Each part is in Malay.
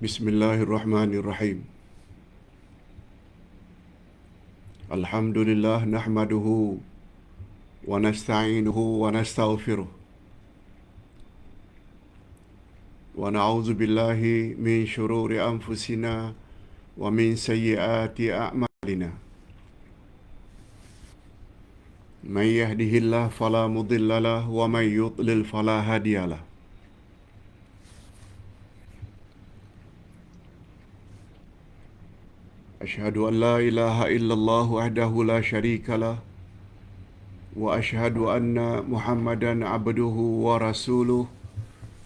Bismillahirrahmanirrahim. Alhamdulillah nahmaduhu wa nasta'inuhu wa nastaghfiruh wa na'udzu billahi min shururi anfusina wa min sayyiati a'malina. Man yahdihillahu fala mudilla lahu wa man yudlil fala hadiyalah. Asyhadu an la ilaha illallah wahdahu la syarika lah wa asyhadu anna Muhammadan abduhu wa rasuluh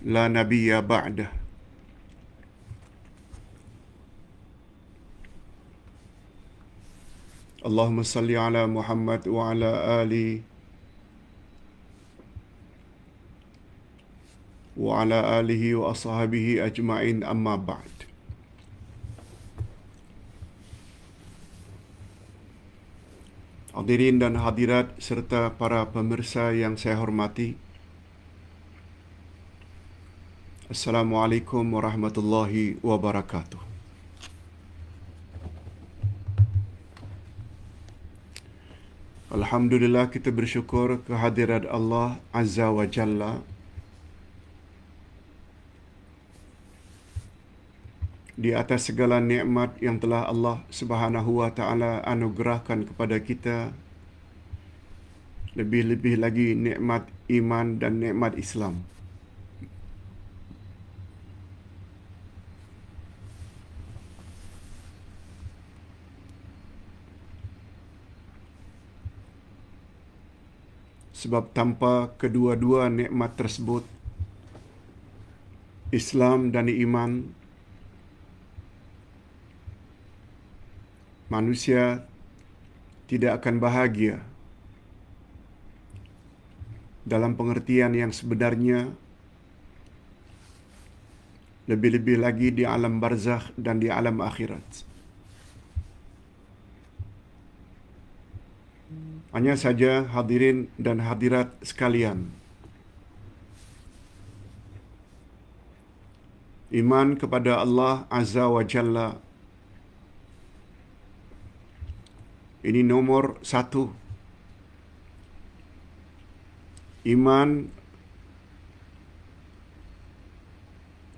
la nabiyya ba'dah. Allahumma salli ala Muhammad wa ala ali wa ala alihi wa ashabihi ajma'in, amma ba'd. Hadirin dan hadirat serta para pemirsa yang saya hormati, Assalamualaikum warahmatullahi wabarakatuh. Alhamdulillah, kita bersyukur kehadirat Allah Azza wa Jalla di atas segala nikmat yang telah Allah Subhanahu wa taala anugerahkan kepada kita, lebih-lebih lagi nikmat iman dan nikmat Islam. Sebab tanpa kedua-dua nikmat tersebut, Islam dan iman, manusia tidak akan bahagia dalam pengertian yang sebenarnya, lebih-lebih lagi di alam barzakh dan di alam akhirat. Hanya saja hadirin dan hadirat sekalian, iman kepada Allah Azza wa Jalla ini nomor satu. Iman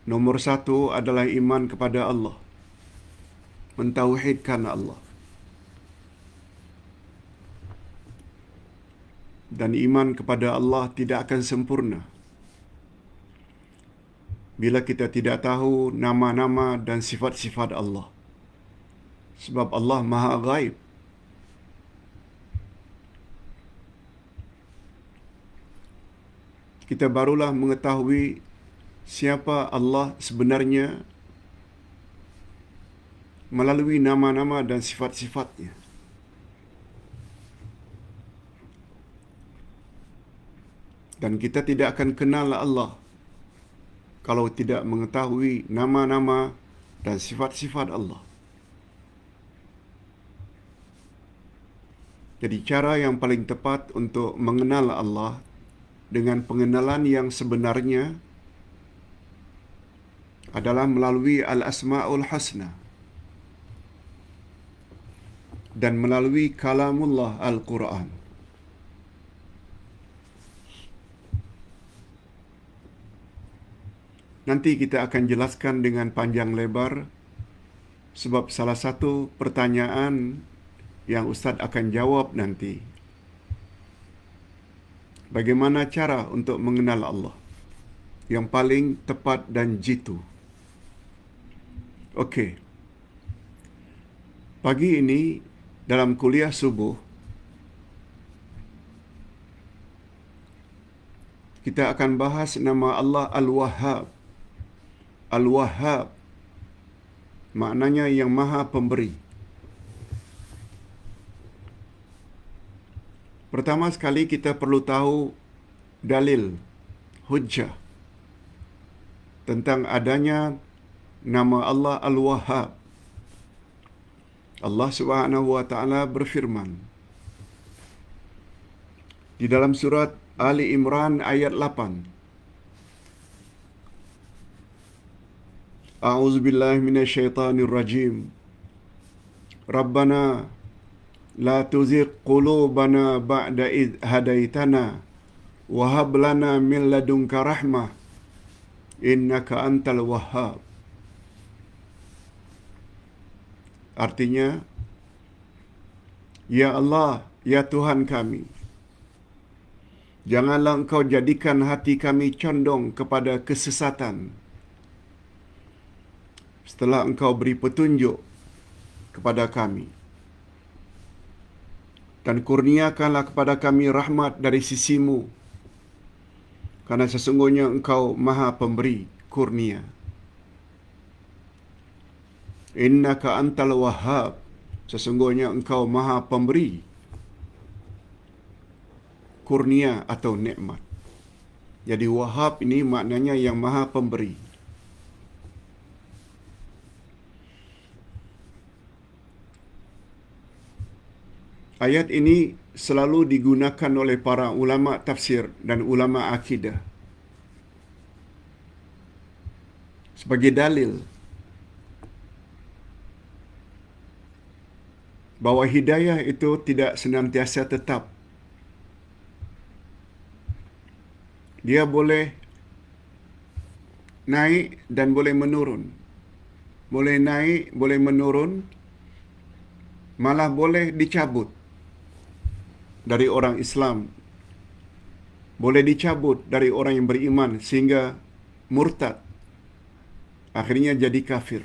nomor satu adalah iman kepada Allah, mentauhidkan Allah. Dan iman kepada Allah tidak akan sempurna bila kita tidak tahu nama-nama dan sifat-sifat Allah. Sebab Allah Maha Ghaib. Kita barulah mengetahui siapa Allah sebenarnya melalui nama-nama dan sifat-sifatnya. Dan kita tidak akan kenal Allah kalau tidak mengetahui nama-nama dan sifat-sifat Allah. Jadi cara yang paling tepat untuk mengenal Allah dengan pengenalan yang sebenarnya adalah melalui Al-Asma'ul Husna dan melalui kalamullah Al-Quran. Nanti kita akan jelaskan dengan panjang lebar, sebab salah satu pertanyaan yang Ustaz akan jawab nanti, bagaimana cara untuk mengenal Allah yang paling tepat dan jitu. Okey. Pagi ini dalam kuliah subuh, kita akan bahas nama Allah Al-Wahhab. Al-Wahhab maknanya yang Maha Pemberi. Pertama sekali kita perlu tahu dalil, hujjah tentang adanya nama Allah Al-Wahhab. Allah Subhanahu wa taala berfirman di dalam surat Ali Imran ayat 8. A'udzubillahi minasyaitonirrajim. Rabbana la tuzigh qulubana ba'da idh hadaitana wa hab lana min ladunka rahmah innaka antal wahhab. Artinya, ya Allah, ya Tuhan kami, janganlah Engkau jadikan hati kami condong kepada kesesatan setelah Engkau beri petunjuk kepada kami. Dan kurniakanlah kepada kami rahmat dari sisi-Mu, karena sesungguhnya Engkau Maha Pemberi kurnia. Innaka antal wahhab, sesungguhnya Engkau Maha Pemberi kurnia atau nikmat. Jadi wahhab ini maknanya yang Maha Pemberi. Ayat ini selalu digunakan oleh para ulama tafsir dan ulama akidah sebagai dalil bahawa hidayah itu tidak senantiasa tetap. Dia boleh naik dan boleh menurun. Boleh naik, boleh menurun, malah boleh dicabut dari orang Islam. Boleh dicabut dari orang yang beriman sehingga murtad. Akhirnya jadi kafir.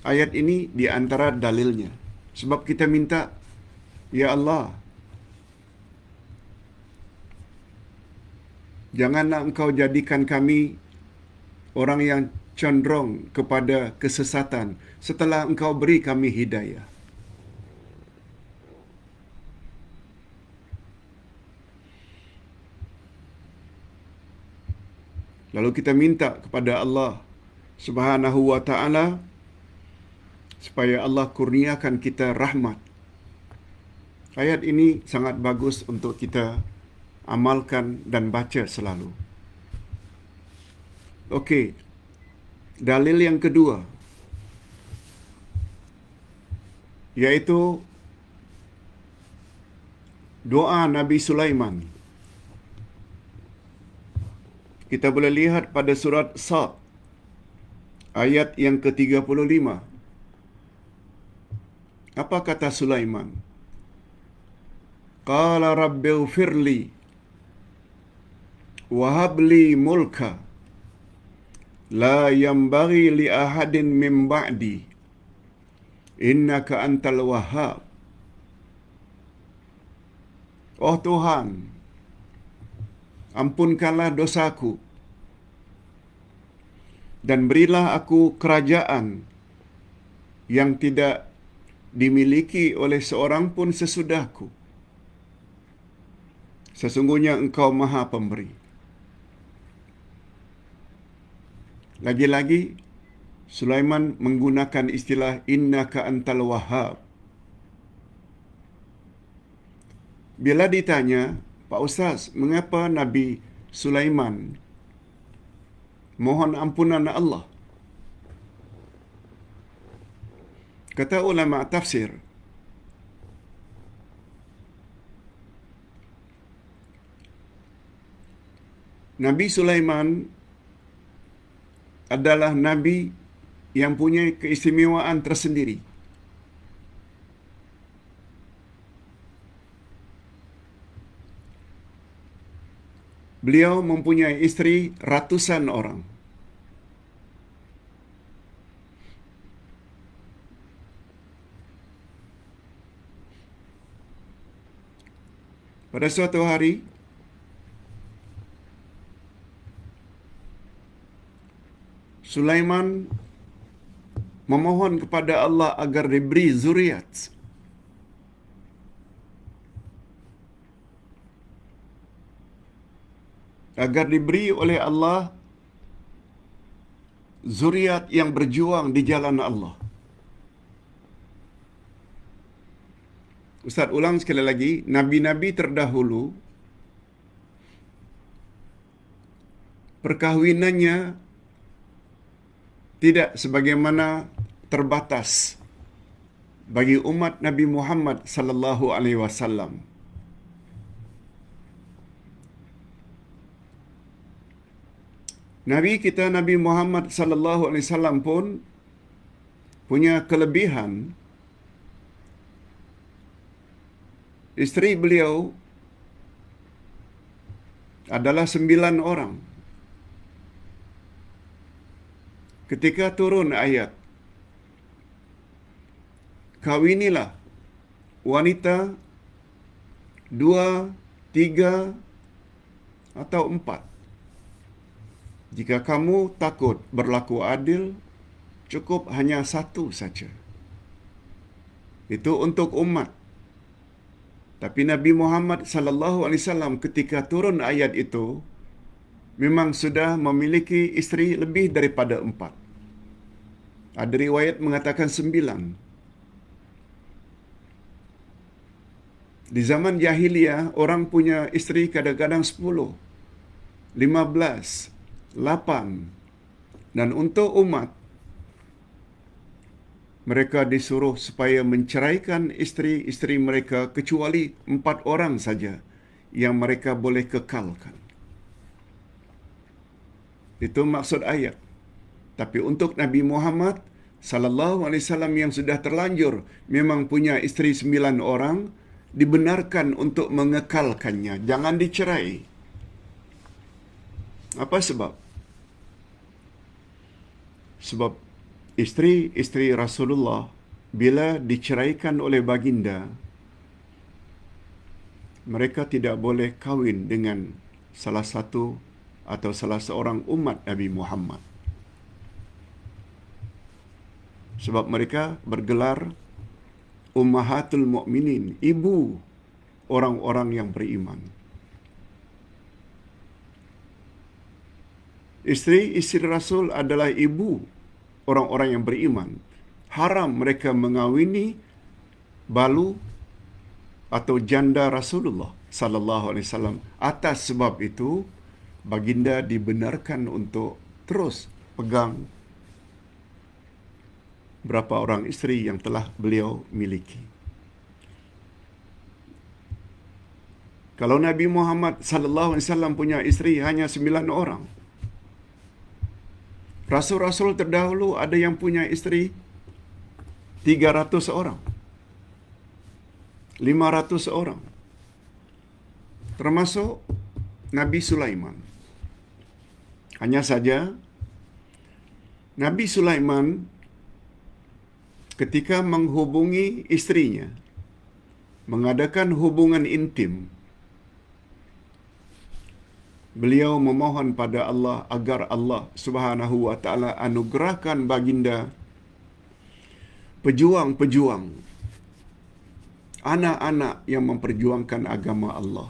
Ayat ini di antara dalilnya. Sebab kita minta, ya Allah, janganlah Engkau jadikan kami orang yang condong kepada kesesatan setelah Engkau beri kami hidayah. Lalu kita minta kepada Allah Subhanahu wa ta'ala supaya Allah kurniakan kita rahmat. Ayat ini sangat bagus untuk kita amalkan dan baca selalu. Okey. Dalil yang kedua, yaitu doa Nabi Sulaiman. Kita boleh lihat pada surat Sad ayat yang ke-35. Apa kata Sulaiman? Qala rabbighfirli wa habli mulka la yanbaghi li ahadin min ba'di innaka antal wahhab. Oh Tuhan, ampunkanlah dosaku dan berilah aku kerajaan yang tidak dimiliki oleh seorang pun sesudahku. Sesungguhnya Engkau Maha Pemberi. Lagi-lagi Sulaiman menggunakan istilah innaka antal wahhab. Bila ditanya, Pak Ustaz, mengapa Nabi Sulaiman mohon ampunan Allah? Kata ulama tafsir, Nabi Sulaiman adalah Nabi yang punya keistimewaan tersendiri. Beliau mempunyai isteri ratusan orang. Pada suatu hari, Sulaiman memohon kepada Allah agar diberi zuriat. Agar diberi oleh Allah zuriat yang berjuang di jalan Allah. Ustaz ulang sekali lagi, nabi-nabi terdahulu perkahwinannya tidak sebagaimana terbatas bagi umat Nabi Muhammad sallallahu alaihi wasallam. Nabi kita Nabi Muhammad sallallahu alaihi wasallam pun punya kelebihan. Isteri beliau adalah 9 orang. Ketika turun ayat, kawinilah wanita 2, 3, atau 4. Jika kamu takut berlaku adil, cukup hanya 1 saja. Itu untuk umat. Tapi Nabi Muhammad sallallahu alaihi wasallam ketika turun ayat itu memang sudah memiliki isteri lebih daripada 4. Ada riwayat mengatakan 9. Di zaman jahiliyah orang punya isteri kadang-kadang 10, 15, 8. Dan untuk umat mereka disuruh supaya menceraikan isteri-isteri mereka kecuali 4 orang saja yang mereka boleh kekalkan. Itu maksud ayat. Tapi untuk Nabi Muhammad sallallahu alaihi wasallam yang sudah terlanjur memang punya isteri 9 orang, dibenarkan untuk mengekalkannya, jangan dicerai. Apa sebab? Sebab isteri-isteri Rasulullah bila diceraikan oleh baginda, mereka tidak boleh kawin dengan salah satu atau salah seorang umat Nabi Muhammad. Sebab mereka bergelar Ummahatul Mukminin, ibu orang-orang yang beriman. Isteri-isteri Rasul adalah ibu orang-orang yang beriman. Haram mereka mengawini balu atau janda Rasulullah sallallahu alaihi wasallam. Atas sebab itu, baginda dibenarkan untuk terus pegang berapa orang isteri yang telah beliau miliki. Kalau Nabi Muhammad sallallahu alaihi wasallam punya isteri hanya 9 orang. Rasul-rasul terdahulu ada yang punya isteri 300 orang. 500 orang. Termasuk Nabi Sulaiman. Hanya saja Nabi Sulaiman ketika menghubungi istrinya, mengadakan hubungan intim, beliau memohon pada Allah agar Allah Subhanahu wa taala anugerahkan baginda pejuang-pejuang, anak-anak yang memperjuangkan agama Allah.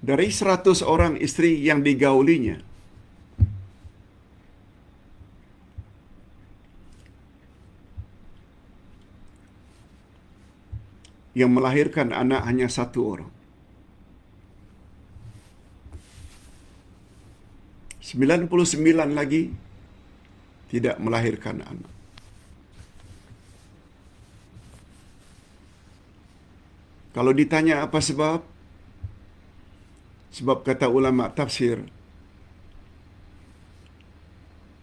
Dari 100 orang isteri yang digaulinya, yang melahirkan anak hanya 1 orang. 99 lagi tidak melahirkan anak. Kalau ditanya apa sebab? Sebab kata ulama tafsir,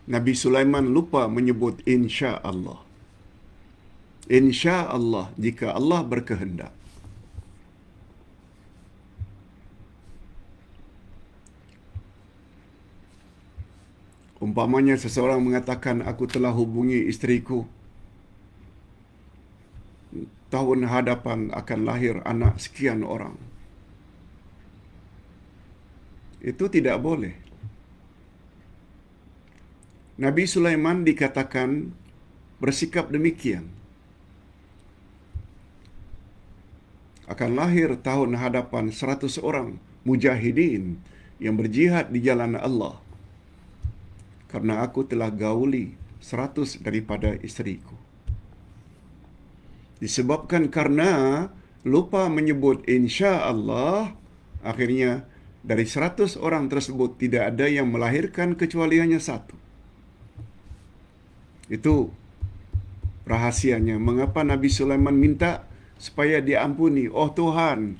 Nabi Sulaiman lupa menyebut insya Allah. Insya Allah, jika Allah berkehendak. Umpamanya seseorang mengatakan, aku telah hubungi isteriku, tahun hadapan akan lahir anak sekian orang. Itu tidak boleh. Nabi Sulaiman dikatakan bersikap demikian. Akan lahir tahun hadapan 100 orang mujahidin yang berjihad di jalan Allah. Karena aku telah gauli 100 daripada isteriku. Disebabkan karena lupa menyebut insya Allah, akhirnya Dari 100 orang tersebut tidak ada yang melahirkan kecuali hanya satu. Itu rahasianya. Mengapa Nabi Sulaiman minta supaya diampuni? Oh Tuhan,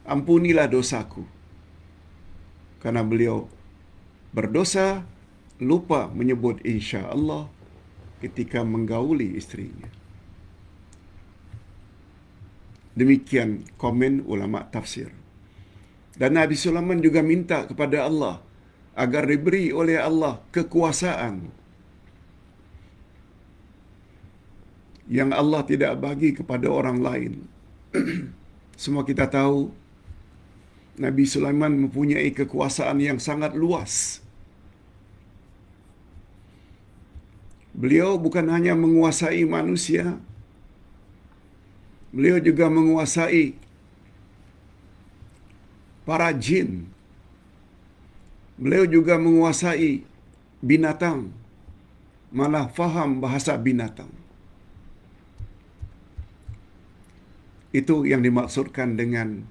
ampunilah dosaku. Karena beliau berdosa, lupa menyebut insya Allah ketika menggauli istrinya. Demikian komen ulama tafsir. Dan Nabi Sulaiman juga minta kepada Allah agar diberi oleh Allah kekuasaan yang Allah tidak bagi kepada orang lain. Semua kita tahu Nabi Sulaiman mempunyai kekuasaan yang sangat luas. Beliau bukan hanya menguasai manusia, beliau juga menguasai para jin. Beliau juga menguasai binatang, malah faham bahasa binatang. Itu yang dimaksudkan dengan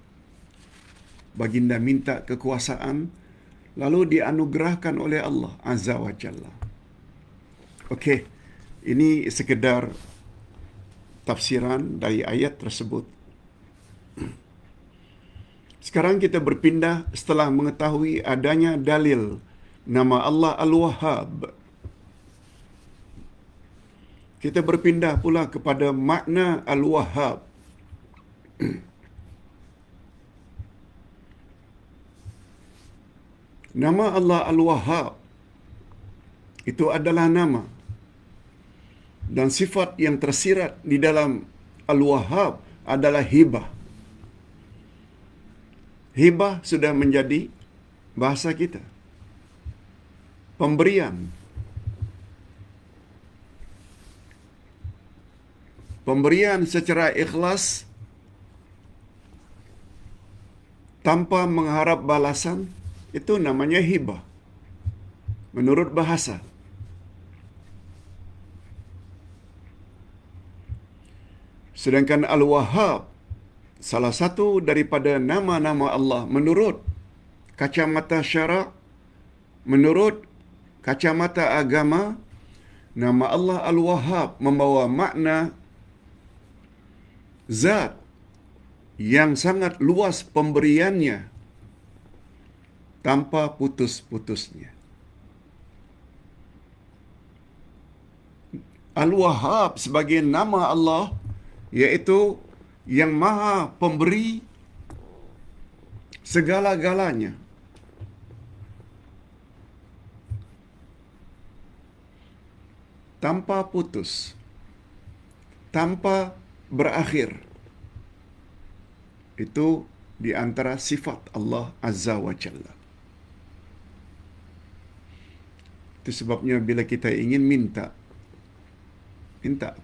baginda minta kekuasaan, lalu dianugerahkan oleh Allah Azza wa Jalla. Okey, ini sekedar tafsiran dari ayat tersebut. Sekarang kita berpindah setelah mengetahui adanya dalil nama Allah Al-Wahhab. Kita berpindah pula kepada makna Al-Wahhab. Nama Allah Al-Wahhab itu adalah nama dan sifat yang tersirat di dalam Al-Wahhab adalah hibah. Hibah sudah menjadi bahasa kita. Pemberian. Pemberian secara ikhlas tanpa mengharap balasan, itu namanya hibah menurut bahasa. Sedangkan Al-Wahhab salah satu daripada nama-nama Allah menurut kacamata syarak, menurut kacamata agama, nama Allah Al-Wahhab membawa makna zat yang sangat luas pemberiannya tanpa putus-putusnya. Al-Wahhab sebagai nama Allah iaitu yang maha pemberi segala-galanya. Tanpa putus, tanpa berakhir. Itu di antara sifat Allah Azza wa Jalla. Itu sebabnya bila kita ingin minta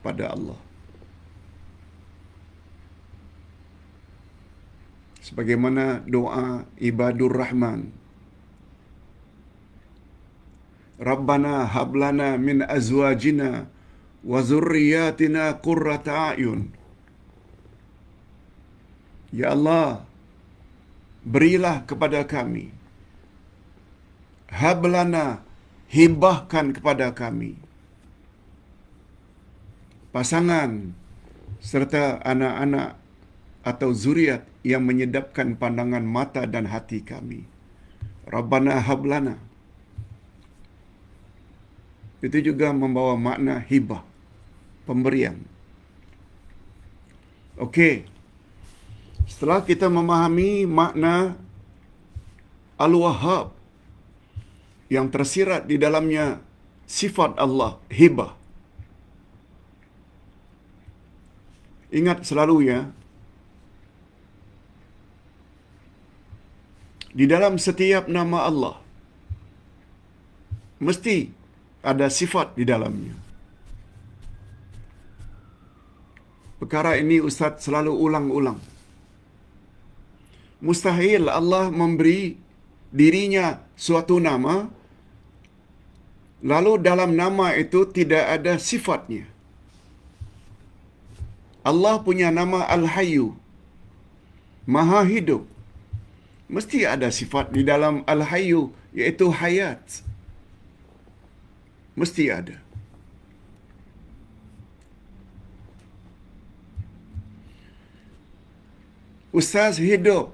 pada Allah. Sebagaimana doa ibadur Rahman. Rabbana hablana min azwajina wa zurriyatina qurrata a'yun. Ya Allah, berilah kepada kami. Hablana, hibahkan kepada kami pasangan serta anak-anak atau zuriat yang menyedapkan pandangan mata dan hati kami. Rabbana hablana. Itu juga membawa makna hibah, pemberian. Okey. Setelah kita memahami makna Al-Wahhab yang tersirat di dalamnya sifat Allah, hibah. Ingat selalu ya, di dalam setiap nama Allah mesti ada sifat di dalamnya. Perkara ini Ustaz selalu ulang-ulang. Mustahil Allah memberi dirinya suatu nama, lalu dalam nama itu tidak ada sifatnya. Allah punya nama Al-Hayyu, Maha Hidup. Mesti ada sifat di dalam Al-Hayyu, iaitu hayat. Mesti ada. Ustaz hidup,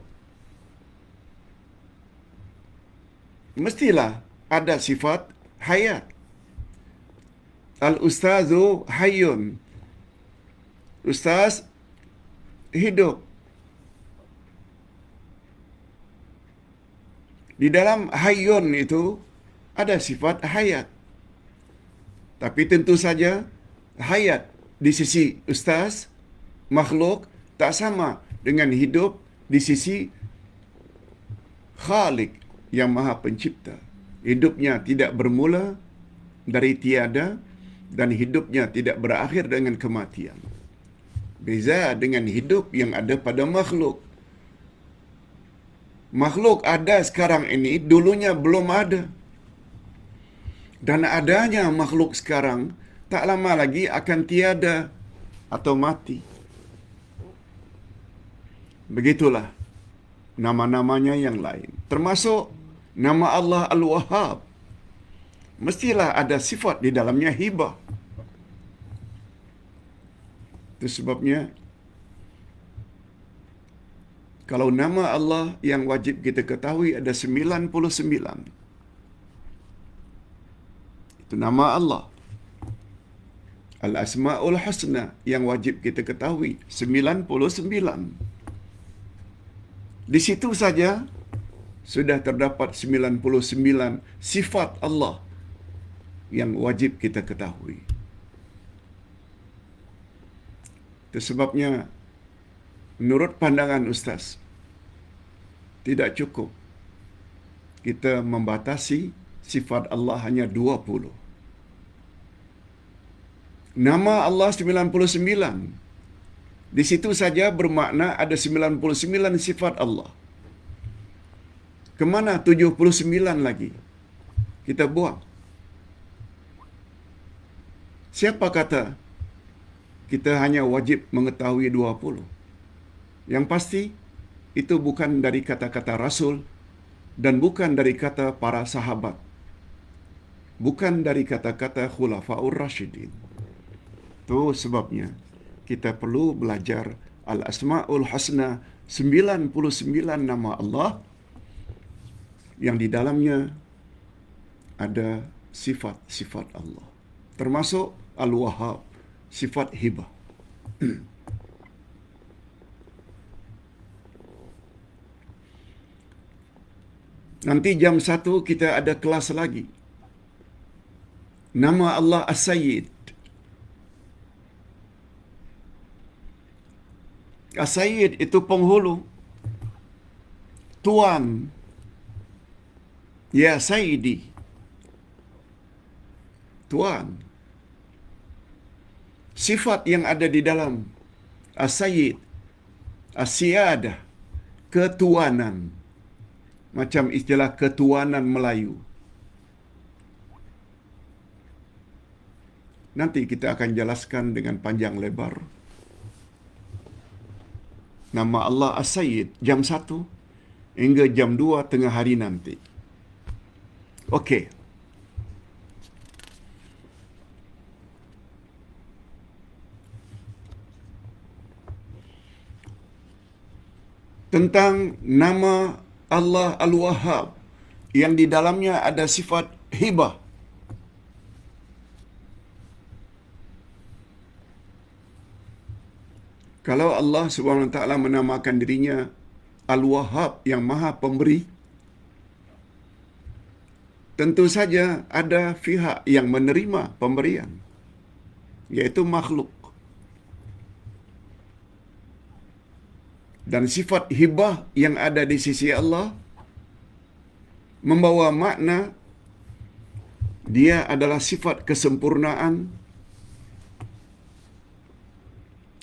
mestilah ada sifat hayat. Al-Ustazu hayyun. Ustaz hidup. Di dalam hayyun itu ada sifat hayat. Tapi tentu saja hayat di sisi ustaz, makhluk, tak sama dengan hidup di sisi Khalik yang Maha Pencipta. Hidupnya tidak bermula dari tiada dan hidupnya tidak berakhir dengan kematian. Beza dengan hidup yang ada pada makhluk. Makhluk ada sekarang ini, dulunya belum ada. Dan adanya makhluk sekarang, tak lama lagi akan tiada atau mati. Begitulah nama-namanya yang lain. Termasuk nama Allah Al-Wahhab. Mestilah ada sifat di dalamnya hibah. Itu sebabnya, kalau nama Allah yang wajib kita ketahui ada 99. Itu nama Allah. Al-Asma'ul Husna yang wajib kita ketahui 99. Di situ saja sudah terdapat 99 sifat Allah yang wajib kita ketahui. Itu sebabnya menurut pandangan Ustaz, tidak cukup kita membatasi sifat Allah hanya 20. Nama Allah 99. Di situ saja bermakna ada 99 sifat Allah. Kemana 79 lagi? Kita buang. Siapa kata kita hanya wajib mengetahui 20? Yang pasti, itu bukan dari kata-kata Rasul dan bukan dari kata para sahabat. Bukan dari kata-kata Khulafaur Rasyidin. Itu sebabnya kita perlu belajar Al-Asma'ul Husna, 99 nama Allah yang di dalamnya ada sifat-sifat Allah. Termasuk Al-Wahhab, sifat hibah. Nanti jam 1 kita ada kelas lagi. Nama Allah As-Sayyid. As-Sayyid itu penghulu. Tuan. Ya Sayyidi. Tuan. Sifat yang ada di dalam As-Sayyid, As-Siyadah, ketuanan. Macam istilah ketuanan Melayu. Nanti kita akan jelaskan dengan panjang lebar. Nama Allah As-Sayyid jam 1 hingga jam 2 tengah hari nanti. Okey. Tentang nama Allah Al-Wahhab yang di dalamnya ada sifat hibah. Kalau Allah SWT menamakan dirinya Al-Wahhab yang Maha Pemberi, tentu saja ada pihak yang menerima pemberian, yaitu makhluk. Dan sifat hibah yang ada di sisi Allah membawa makna dia adalah sifat kesempurnaan,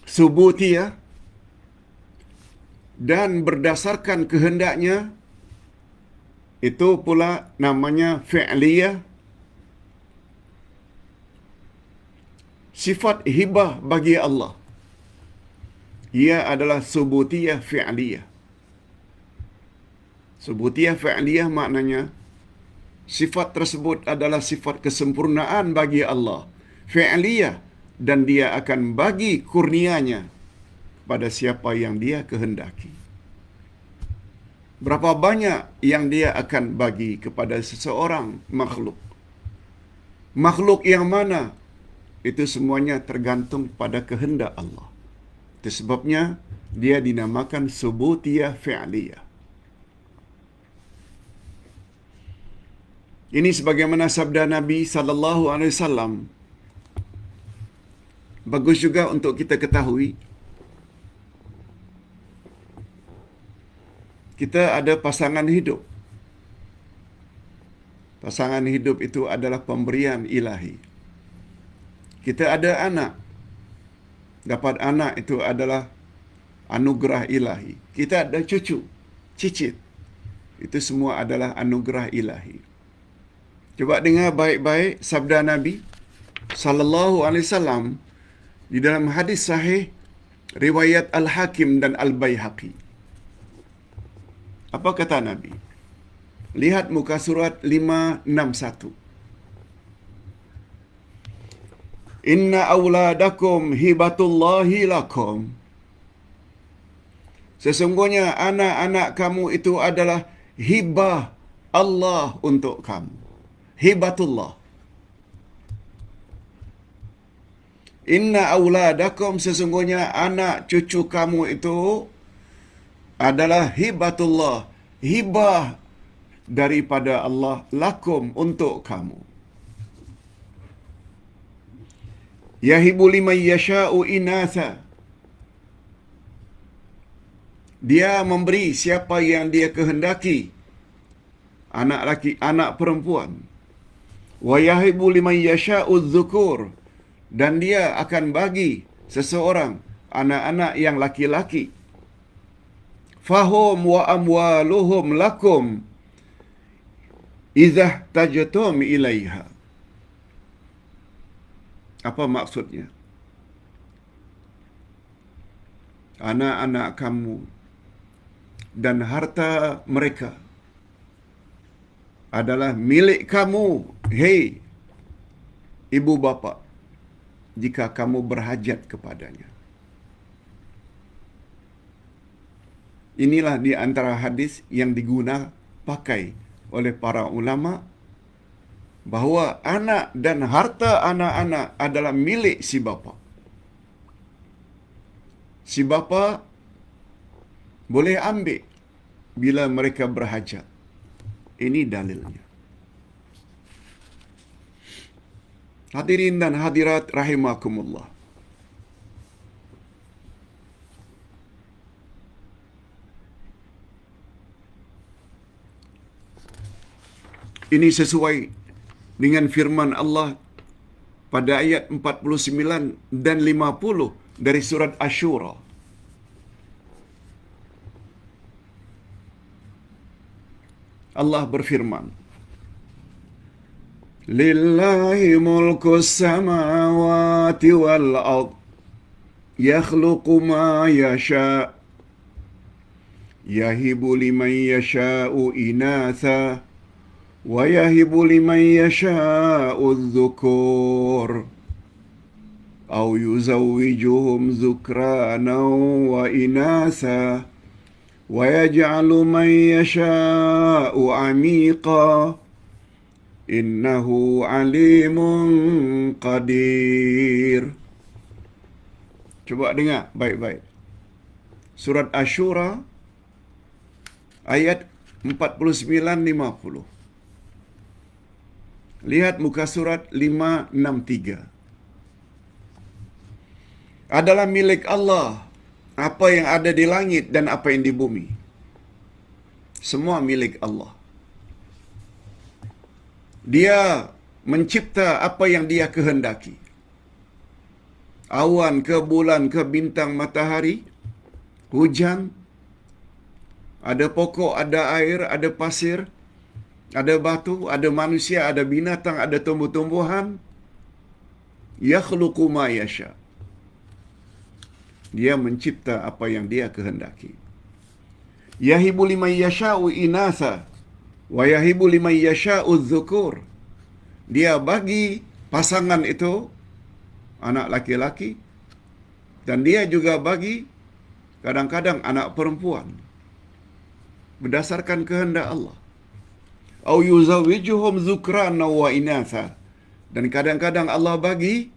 subutiyah, dan berdasarkan kehendaknya, itu pula namanya fi'liyah. Sifat hibah bagi Allah, ia adalah subutiyah fi'liyah. Subutiyah fi'liyah maknanya sifat tersebut adalah sifat kesempurnaan bagi Allah. Fi'liyah, dan dia akan bagi kurnianya pada siapa yang dia kehendaki. Berapa banyak yang dia akan bagi kepada seseorang makhluk. Makhluk yang mana? Itu semuanya tergantung pada kehendak Allah. Itu sebabnya dia dinamakan subutiyah fi'liyah. Ini sebagaimana sabda Nabi sallallahu alaihi wasallam. Bagus juga untuk kita ketahui. Kita ada pasangan hidup. Pasangan hidup itu adalah pemberian ilahi. Kita ada anak. Dapat anak itu adalah anugerah ilahi. Kita ada cucu, cicit. Itu semua adalah anugerah ilahi. Coba dengar baik-baik sabda Nabi sallallahu alaihi wasallam di dalam hadis sahih riwayat Al-Hakim dan Al-Baihaqi. Apa kata Nabi? Lihat muka surat 561. Inna awladakum hibatullahi lakum. Sesungguhnya anak-anak kamu itu adalah hibah Allah untuk kamu. Hibatullah. Inna awladakum, sesungguhnya anak cucu kamu itu adalah hibatullah. Hibah daripada Allah lakum untuk kamu. Yahibu liman yasha'u inatha. Dia memberi siapa yang dia kehendaki. Anak laki, anak perempuan. Wa yahibu liman yasha'u dzukur. Dan dia akan bagi seseorang anak-anak yang laki-laki. Fahum wa amwaluhum lakum idza tajtum ilaiha. Apa maksudnya? Anak-anak kamu dan harta mereka adalah milik kamu, hei ibu bapa, jika kamu berhajat kepadanya. Inilah di antara hadis yang digunakan pakai oleh para ulama, bahawa anak dan harta anak-anak adalah milik si bapa. Si bapa boleh ambil bila mereka berhajat. Ini dalilnya. Hadirin dan hadirat rahimakumullah. Ini sesuai dengan firman Allah pada ayat 49 dan 50 dari surat Asy-Syura. Allah berfirman, Lillahi mulkus samawati wal ard, yakhluqu ma yasha' yahibu liman yasha'u inatha wa yahibu liman yasha'u adh-dhukur aw yuzawwijuhum dhukranan wa inatha wa yaj'alu man yasha'u 'amiqa innahu 'alimun qadir. Coba dengar baik-baik. Surat Asy-Syura ayat 49-50. Lihat muka surat 563. Adalah milik Allah apa yang ada di langit dan apa yang di bumi. Semua milik Allah. Dia mencipta apa yang dia kehendaki. Awan ke, bulan ke, bintang, matahari, hujan, ada pokok, ada air, ada pasir, ada batu, ada manusia, ada binatang, ada tumbuh-tumbuhan. Yakhluqu ma yasha. Dia mencipta apa yang dia kehendaki. Yahibu liman yasha'u inatha wa yahibu liman yasha'u dzukur. Dia bagi pasangan itu anak laki-laki, dan dia juga bagi kadang-kadang anak perempuan berdasarkan kehendak Allah. Au yuzawijuhum dzukrana wa inatha. Dan kadang-kadang Allah bagi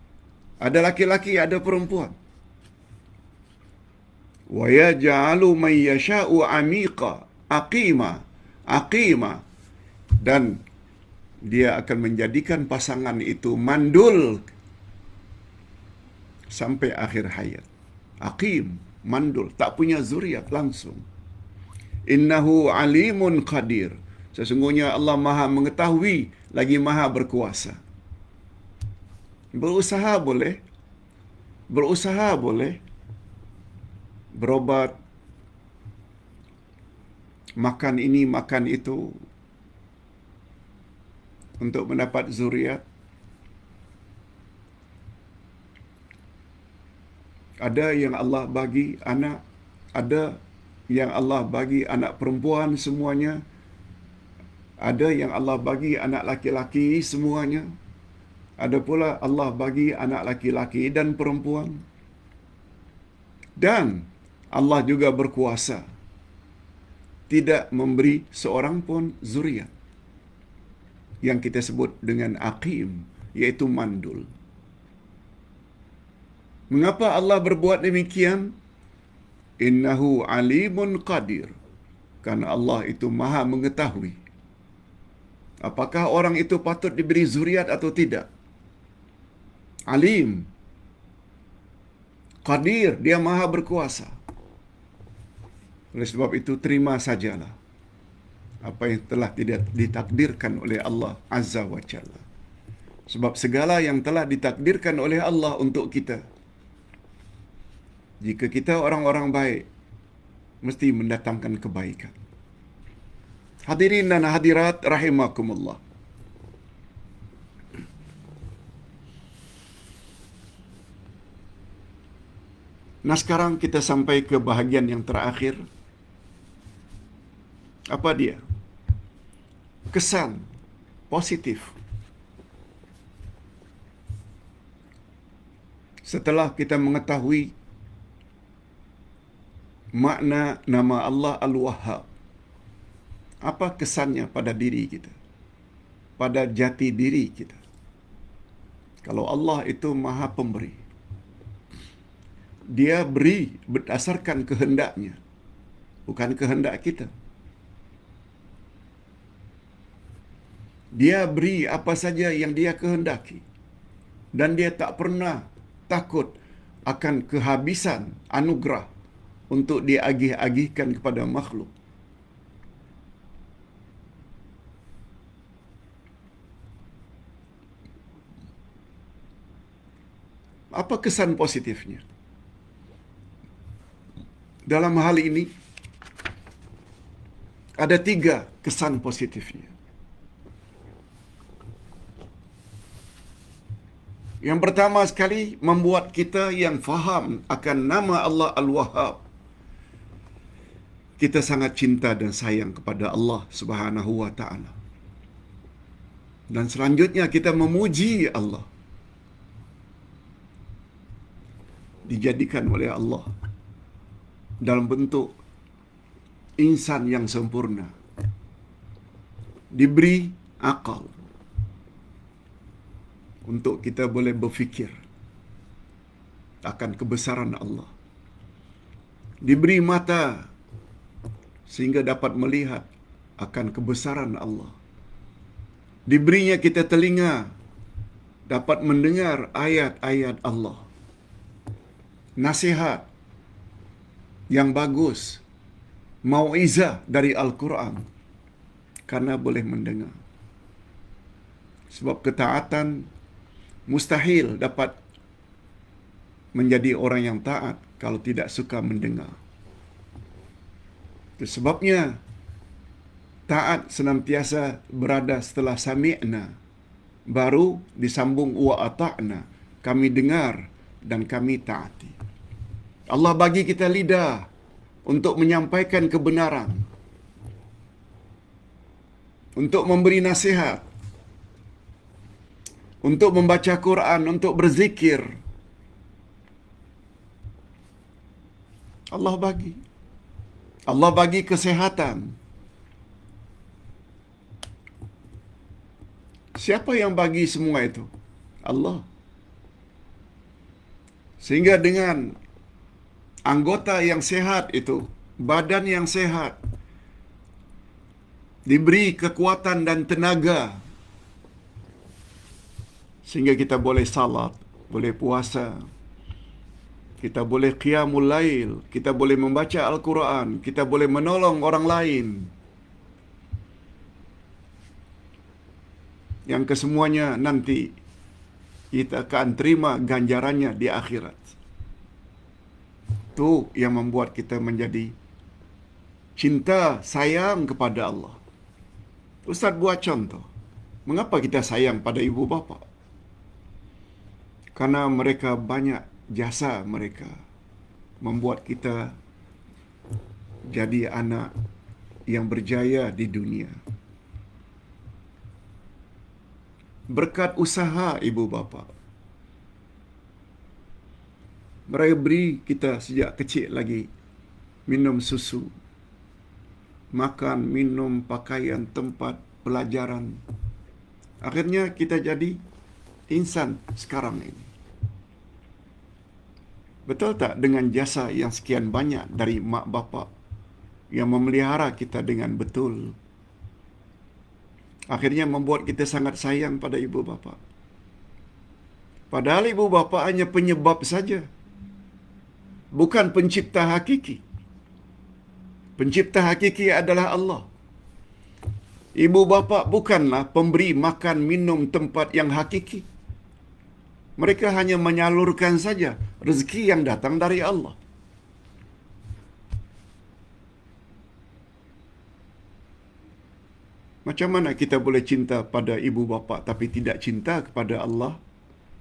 ada laki-laki, ada perempuan. Wa yaj'alu man yasha'u aqima. Dan dia akan menjadikan pasangan itu mandul sampai akhir hayat. Aqim, mandul, tak punya zuriat langsung. Innahu alimun qadir. Sesungguhnya Allah Maha mengetahui lagi Maha berkuasa. Berusaha boleh, berobat, makan ini, makan itu untuk mendapat zuriat. Ada yang Allah bagi anak, ada yang Allah bagi anak perempuan semuanya, ada yang Allah bagi anak laki-laki semuanya, ada pula Allah bagi anak laki-laki dan perempuan. Dan Allah juga berkuasa tidak memberi seorang pun zuriat, yang kita sebut dengan aqim, yaitu mandul. Mengapa Allah berbuat demikian? Innahu alimun qadir. Karena Allah itu Maha mengetahui apakah orang itu patut diberi zuriat atau tidak. Alim, qadir, dia Maha berkuasa. Oleh sebab itu, terima sajalah apa yang telah tidak ditakdirkan oleh Allah Azza wa Jalla. Sebab segala yang telah ditakdirkan oleh Allah untuk kita, jika kita orang-orang baik, mesti mendatangkan kebaikan. Hadirin dan hadirat rahimakumullah. Nah, sekarang kita sampai ke bahagian yang terakhir. Apa dia? Kesan positif setelah kita mengetahui makna nama Allah Al-Wahhab. Apa kesannya pada diri kita, pada jati diri kita? Kalau Allah itu Maha Pemberi, Dia beri berdasarkan kehendaknya, bukan kehendak kita. Dia beri apa saja yang Dia kehendaki, dan Dia tak pernah takut akan kehabisan anugerah untuk diagih-agihkan kepada makhluk. Apa kesan positifnya? Dalam hal ini, ada 3 kesan positifnya. Yang pertama sekali, membuat kita yang faham akan nama Allah Al-Wahhab, kita sangat cinta dan sayang kepada Allah Subhanahu wa Ta'ala. Dan selanjutnya kita memuji Allah, dijadikan oleh Allah dalam bentuk insan yang sempurna, diberi akal untuk kita boleh berfikir akan kebesaran Allah, diberi mata sehingga dapat melihat akan kebesaran Allah, diberinya kita telinga dapat mendengar ayat-ayat Allah, nasihat yang bagus, mauizah dari Al-Quran, karena boleh mendengar. Sebab ketaatan mustahil dapat menjadi orang yang taat kalau tidak suka mendengar. Itu sebabnya taat senantiasa berada setelah sami'na, baru disambung wa ata'na, kami dengar dan kami taati. Allah bagi kita lidah untuk menyampaikan kebenaran, untuk memberi nasihat, untuk membaca Quran, untuk berzikir. Allah bagi. Allah bagi kesehatan. Siapa yang bagi semua itu? Allah. Sehingga dengan anggota yang sehat itu, badan yang sehat, diberi kekuatan dan tenaga, sehingga kita boleh salat, boleh puasa, kita boleh qiyamul lail, kita boleh membaca Al-Quran, kita boleh menolong orang lain. Yang kesemuanya nanti kita akan terima ganjarannya di akhirat. Itu yang membuat kita menjadi cinta, sayang kepada Allah. Ustaz buat contoh. Mengapa kita sayang pada ibu bapa? Karena mereka banyak jasa mereka membuat kita jadi anak yang berjaya di dunia. Berkat usaha ibu bapa. Mereka beri kita sejak kecil lagi minum susu, makan, minum, pakaian, tempat, pelajaran. Akhirnya kita jadi insan sekarang ini. Betul tak dengan jasa yang sekian banyak dari mak bapa yang memelihara kita dengan betul? Akhirnya membuat kita sangat sayang pada ibu bapa. Padahal ibu bapa hanya penyebab saja. Bukan pencipta hakiki. Pencipta hakiki adalah Allah. Ibu bapa bukanlah pemberi makan, minum, tempat yang hakiki. Mereka hanya menyalurkan saja rezeki yang datang dari Allah. Macam mana kita boleh cinta pada ibu bapa tapi tidak cinta kepada Allah,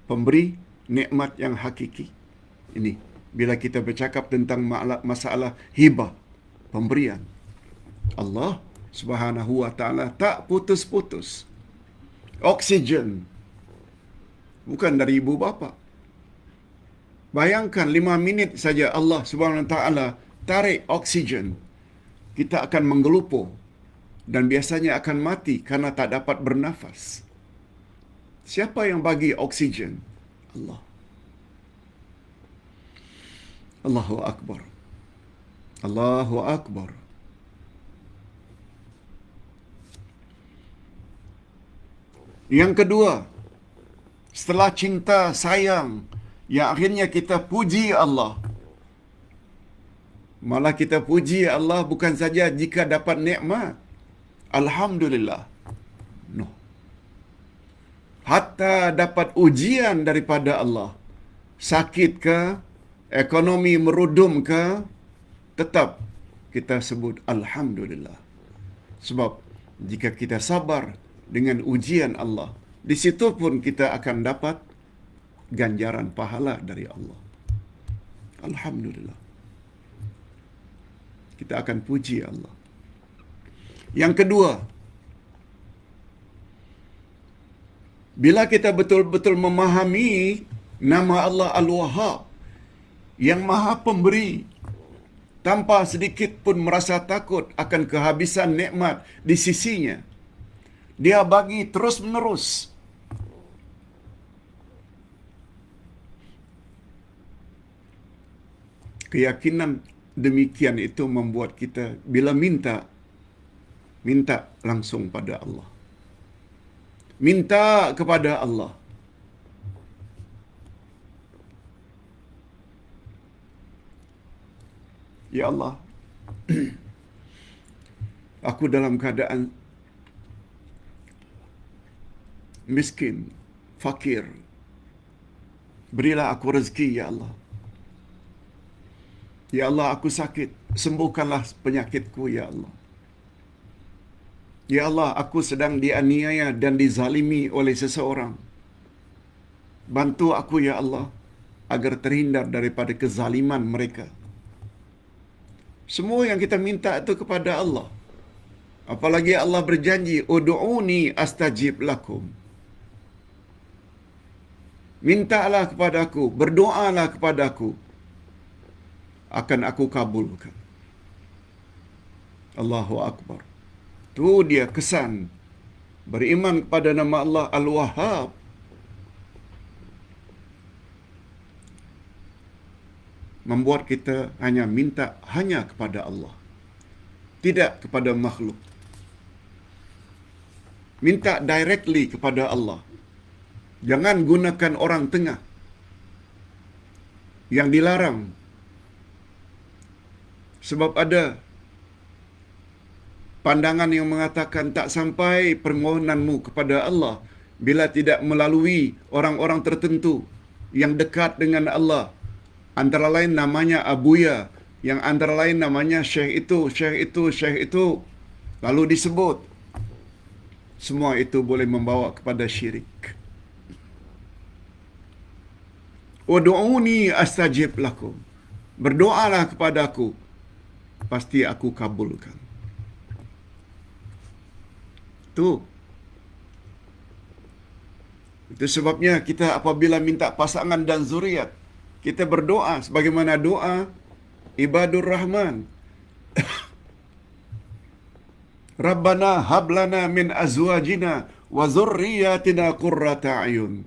pemberi nikmat yang hakiki? Ini bila kita bercakap tentang masalah hibah, pemberian. Allah Subhanahu wa taala tak putus-putus. Oksigen bukan dari ibu bapa. Bayangkan 5 minit saja Allah Subhanahu wa taala tarik oksigen, kita akan menggelupuh dan biasanya akan mati karena tak dapat bernafas. Siapa yang bagi oksigen? Allah. Allahu Akbar. Allahu Akbar. Yang kedua, setelah cinta, sayang, yang akhirnya kita puji Allah. Malah kita puji Allah bukan saja jika dapat nikmat. Alhamdulillah. No. Hatta dapat ujian daripada Allah. Sakit ke, ekonomi merudum ke, tetap kita sebut Alhamdulillah. Sebab jika kita sabar dengan ujian Allah, di situ pun kita akan dapat ganjaran pahala dari Allah. Alhamdulillah. Kita akan puji Allah. Yang kedua, bila kita betul-betul memahami nama Allah Al-Wahhab, yang Maha Pemberi, tanpa sedikit pun merasa takut akan kehabisan nikmat di sisinya, Dia bagi terus-menerus. Keyakinan demikian itu membuat kita bila minta langsung pada Allah. Minta kepada Allah. Ya Allah, aku dalam keadaan miskin, fakir. Berilah aku rezeki, Ya Allah. Ya Allah, aku sakit. Sembuhkanlah penyakitku, Ya Allah. Ya Allah, aku sedang dianiaya dan dizalimi oleh seseorang. Bantu aku, Ya Allah, agar terhindar daripada kezaliman mereka. Semua yang kita minta itu kepada Allah. Apalagi Allah berjanji, "Ud'uni astajib lakum." Mintalah kepadaku, berdoalah kepadaku, akan aku kabulkan. Allahu Akbar. Tu dia kesan beriman kepada nama Allah Al-Wahhab. Membuat kita hanya minta hanya kepada Allah, tidak kepada makhluk. Minta directly kepada Allah. Jangan gunakan orang tengah yang dilarang. Sebab ada pandangan yang mengatakan tak sampai permohonanmu kepada Allah bila tidak melalui orang-orang tertentu yang dekat dengan Allah. Antara lain namanya Abuya, yang antara lain namanya Syekh itu, Syekh itu, Syekh itu. Lalu disebut. Semua itu boleh membawa kepada syirik. Ud'uni astajib lakum. Berdoalah kepadaku, pasti aku kabulkan. Itu sebabnya kita apabila minta pasangan dan zuriat, kita berdoa sebagaimana doa ibadur Rahman. Rabbana hablana min azwajina wa zurriyatina qurrata a'yun.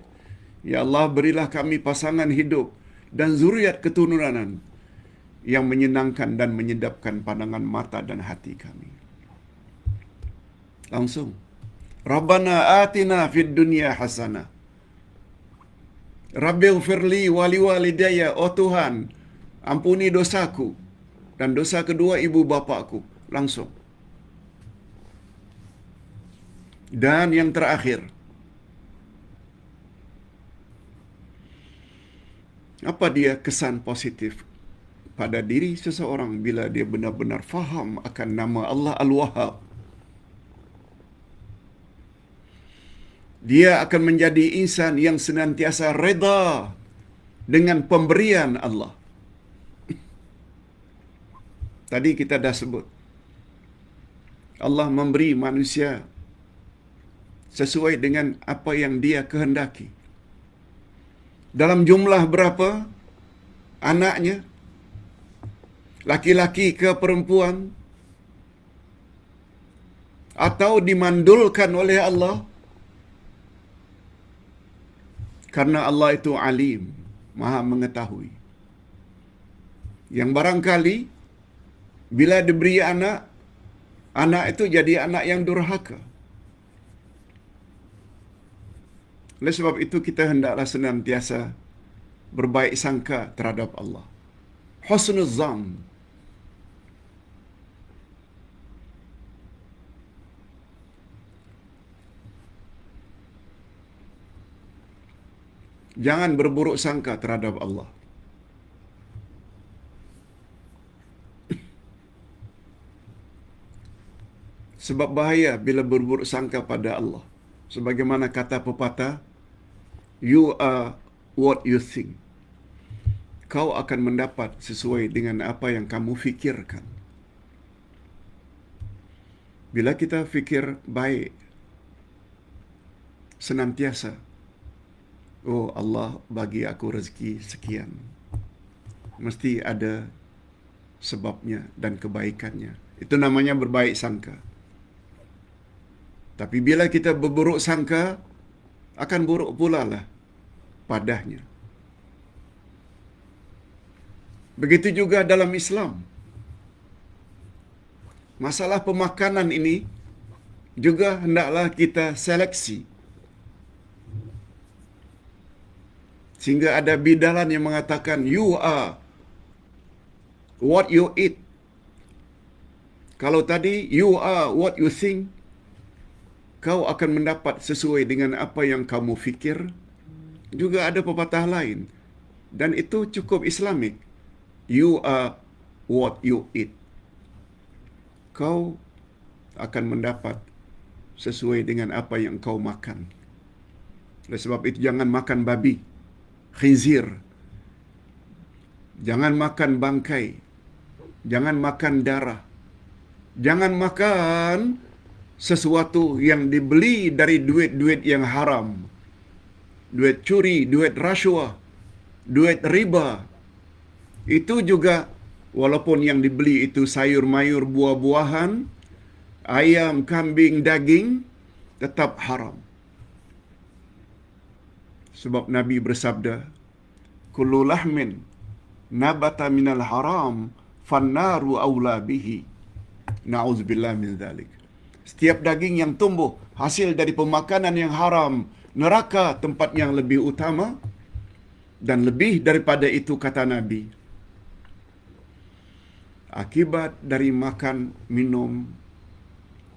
Ya Allah, berilah kami pasangan hidup dan zuriat keturunan yang menyenangkan dan menyedapkan pandangan mata dan hati kami. Langsung. Rabbana atina fid dunya hasanah. Rabbighfirli wa liwalidayya, oh Tuhan, ampuni dosaku dan dosa kedua ibu bapakku. Langsung. Dan yang terakhir, apa dia kesan positif pada diri seseorang bila dia benar-benar faham akan nama Allah Al-Wahhab? Dia akan menjadi insan yang senantiasa reda dengan pemberian Allah. Tadi kita dah sebut, Allah memberi manusia sesuai dengan apa yang dia kehendaki. Dalam jumlah berapa anaknya? Laki-laki ke perempuan? Atau dimandulkan oleh Allah? Karena Allah itu alim, maha mengetahui. Yang barangkali bila diberi anak, anak itu jadi anak yang durhaka. Oleh sebab itu kita hendaklah senantiasa berbaik sangka terhadap Allah. Husnul zan. Jangan berburuk sangka terhadap Allah. Sebab bahaya bila berburuk sangka pada Allah. Sebagaimana kata pepatah, you are what you think. Kau akan mendapat sesuai dengan apa yang kamu fikirkan. Bila kita fikir baik, senantiasa, oh Allah bagi aku rezeki sekian, mesti ada sebabnya dan kebaikannya. Itu namanya berbaik sangka. Tapi bila kita berburuk sangka, akan buruk pula lah padanya. Begitu juga dalam Islam. Masalah pemakanan ini juga hendaklah kita seleksi. Sehingga ada bidalan yang mengatakan, you are what you eat. Kalau tadi, you are what you think, kau akan mendapat sesuai dengan apa yang kamu fikir. Juga ada pepatah lain. Dan itu cukup Islamik. You are what you eat. Kau akan mendapat sesuai dengan apa yang kau makan. Oleh sebab itu jangan makan babi, khinzir. Jangan makan bangkai Jangan makan darah. Jangan makan sesuatu yang dibeli dari duit-duit yang haram. Duit curi, duit rasuah, duit riba. Itu juga walaupun yang dibeli itu sayur mayur, buah-buahan, ayam, kambing, daging, tetap haram. Sebab Nabi bersabda, kullu lahmin nabata minal haram fannaru awla bihi. Na'udzubillah min dzalik. Setiap daging yang tumbuh hasil dari pemakanan yang haram, neraka tempat yang lebih utama. Dan lebih daripada itu, kata Nabi, akibat dari makan minum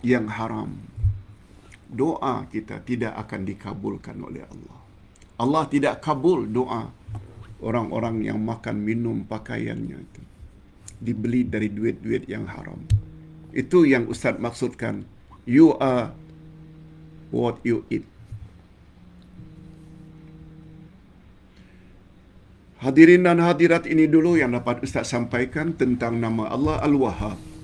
yang haram, doa kita tidak akan dikabulkan oleh Allah. Allah tidak kabul doa orang-orang yang makan minum pakaiannya itu dibeli dari duit-duit yang haram. Itu yang Ustaz maksudkan. You are what you eat. Hadirin dan hadirat, ini dulu yang dapat Ustaz sampaikan tentang nama Allah Al-Wahhab.